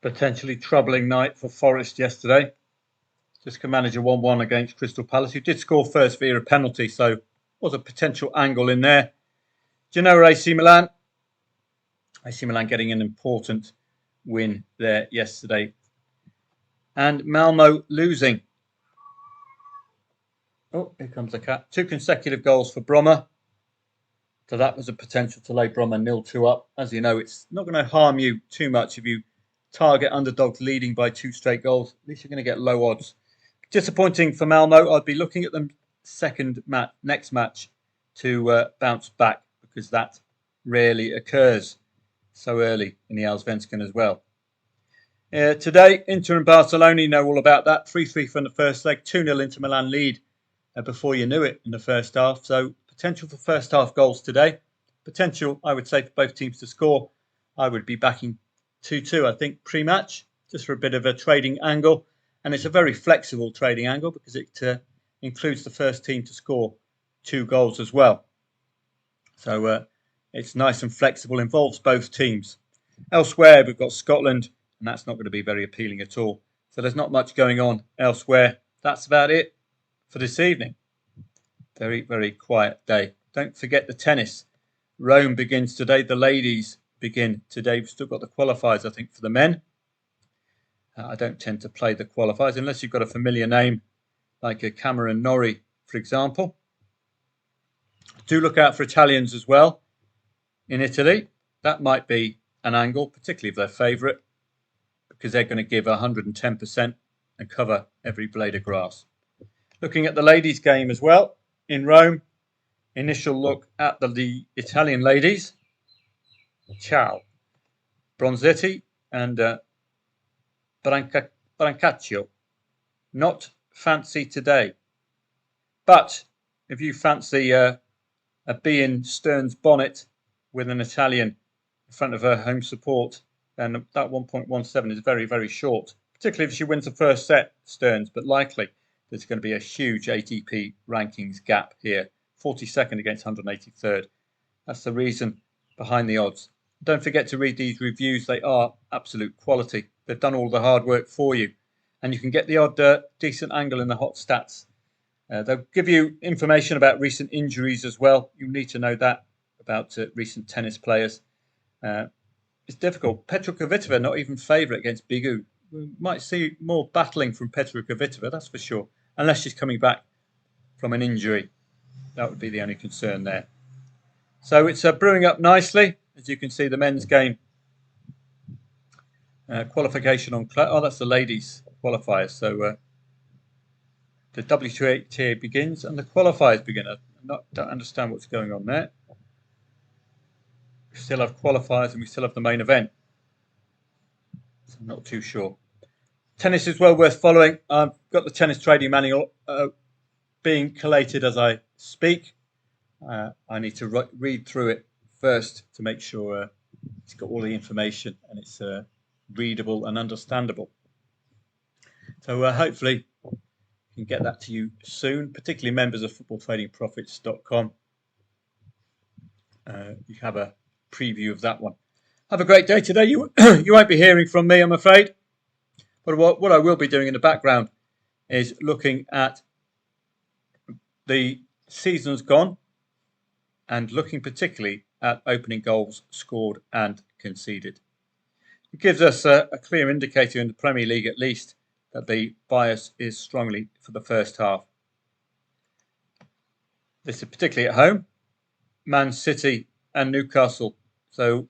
Potentially troubling night for Forest yesterday. Just could manage a 1-1 against Crystal Palace, who did score first via a penalty, so was a potential angle in there. Genoa AC Milan. AC Milan getting an important win there yesterday. And Malmo losing. Oh, here comes the cat. 2 consecutive goals for Bromma. So that was a potential to lay Bromma 0-2 up. As you know, it's not going to harm you too much if you target underdogs leading by 2 straight goals. At least you're going to get low odds. Disappointing for Malmo. I'd be looking at them next match to bounce back, because that rarely occurs so early in the Allsvenskan as well. Today, Inter and Barcelona, you know all about that. 3-3 from the first leg, 2-0 Inter Milan lead before you knew it in the first half. So potential for first half goals today. Potential, I would say, for both teams to score. I would be backing 2-2, I think, pre-match, just for a bit of a trading angle. And it's a very flexible trading angle because it includes the first team to score 2 goals as well. So it's nice and flexible, involves both teams. Elsewhere, we've got Scotland, and that's not going to be very appealing at all. So there's not much going on elsewhere. That's about it for this evening. Very, very quiet day. Don't forget the tennis. Rome begins today. The ladies begin today. We've still got the qualifiers, I think, for the men. I don't tend to play the qualifiers unless you've got a familiar name like a Cameron Norrie, for example. Do look out for Italians as well in Italy. That might be an angle, particularly if they're favourite, because they're going to give 110% and cover every blade of grass. Looking at the ladies' game as well in Rome. Initial look at the Italian ladies. Ciao. Bronzetti and Brancaccio. Not fancy today. But if you fancy a bee in Stern's bonnet with an Italian in front of her home support, then that 1.17 is very, very short. Particularly if she wins the first set, Stearns, but likely there's going to be a huge ATP rankings gap here. 42nd against 183rd. That's the reason behind the odds. Don't forget to read these reviews. They are absolute quality. They've done all the hard work for you. And you can get the odd decent angle in the hot stats. They'll give you information about recent injuries as well. You need to know that about recent tennis players. It's difficult. Petra Kvitova not even favourite against Bigu. We might see more battling from Petra Kvitova, that's for sure. Unless she's coming back from an injury. That would be the only concern there. So it's brewing up nicely. As you can see, the men's game qualification on... that's the ladies' qualifiers. So the WTA begins and the qualifiers begin. I don't understand what's going on there. We still have qualifiers and we still have the main event. So I'm not too sure. Tennis is well worth following. I've got the tennis trading manual being collated as I speak. I need to read through it first to make sure it's got all the information and it's readable and understandable. So hopefully I can get that to you soon, particularly members of footballtradingprofits.com. You have a preview of that one. Have a great day today. You won't be hearing from me, I'm afraid. But what I will be doing in the background is looking at the seasons gone and looking particularly at opening goals scored and conceded. It gives us a clear indicator in the Premier League at least that the bias is strongly for the first half. This is particularly at home, Man City and Newcastle. So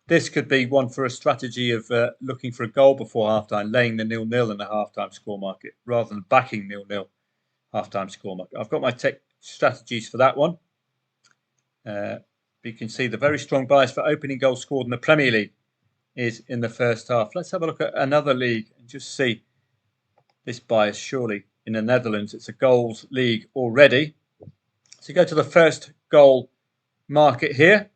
this could be one for a strategy of looking for a goal before half-time, laying the 0-0 in the half-time score market rather than backing 0-0 half-time score market. I've got my strategies for that one. You can see the very strong bias for opening goals scored in the Premier League is in the first half. Let's have a look at another league and just see this bias. Surely in the Netherlands, it's a goals league already. So you go to the first goal market here,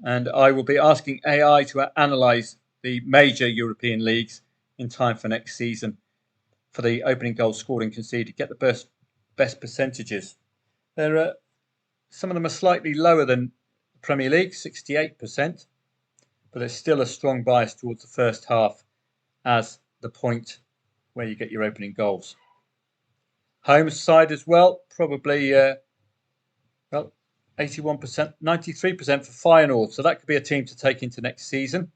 and I will be asking AI to analyse the major European leagues in time for next season for the opening goals scored and conceded. Get the best percentages. Some of them are slightly lower than the Premier League, 68%. but there's still a strong bias towards the first half as the point where you get your opening goals. Home side as well, probably 81%, 93% for Feyenoord. So that could be a team to take into next season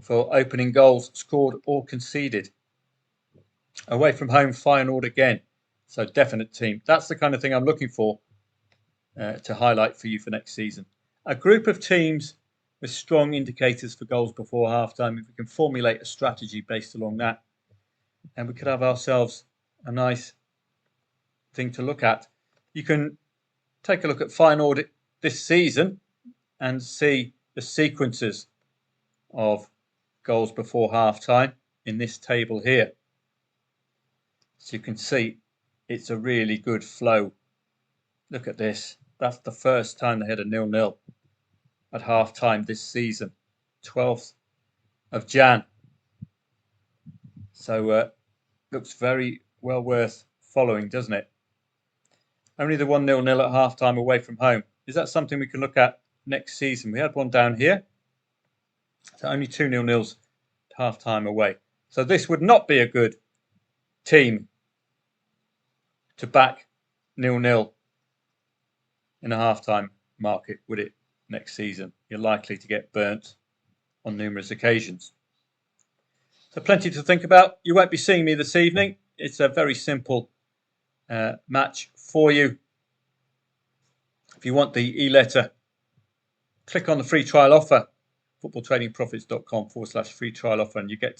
for opening goals scored or conceded. Away from home, Feyenoord again. So definite team. That's the kind of thing I'm looking for to highlight for you for next season. A group of teams with strong indicators for goals before halftime. If we can formulate a strategy based along that, and we could have ourselves a nice thing to look at. You can take a look at Feyenoord this season and see the sequences of goals before half-time in this table here. So you can see it's a really good flow. Look at this. That's the first time they had a 0-0 at half-time this season, 12th of Jan. So looks very well worth following, doesn't it? Only the 1-0 at half-time away from home. Is that something we can look at next season? We had one down here. So only 2 0-0s at half-time away. So this would not be a good team to back 0-0 in a half-time market, would it, next season? You're likely to get burnt on numerous occasions. So plenty to think about. You won't be seeing me this evening. It's a very simple match for you. If you want the e-letter, click on the free trial offer, footballtradingprofits.com/free trial offer, and you get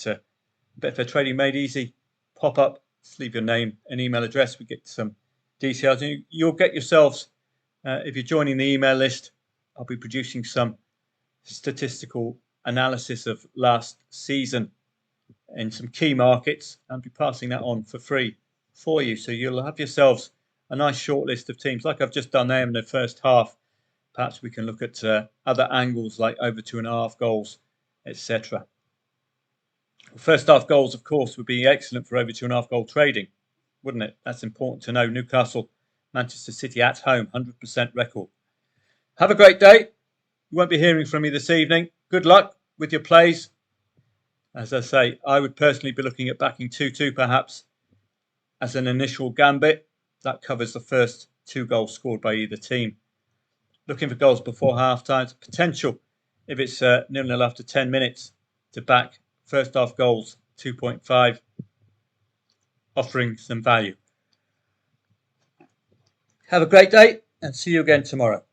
Betfair Trading Made Easy pop up. Just leave your name and email address. We get some details, and you'll get yourselves, if you're joining the email list, I'll be producing some statistical analysis of last season in some key markets and be passing that on for free for you. So you'll have yourselves a nice short list of teams like I've just done there in the first half. Perhaps we can look at other angles like over 2.5 goals, etc. First half goals, of course, would be excellent for over 2.5 goal trading, wouldn't it? That's important to know. Newcastle, Manchester City at home, 100% record. Have a great day. You won't be hearing from me this evening. Good luck with your plays. As I say, I would personally be looking at backing 2-2 perhaps as an initial gambit. That covers the first 2 goals scored by either team. Looking for goals before half-time. Potential, if it's 0-0 after 10 minutes, to back first half goals, 2.5, offering some value. Have a great day and see you again tomorrow.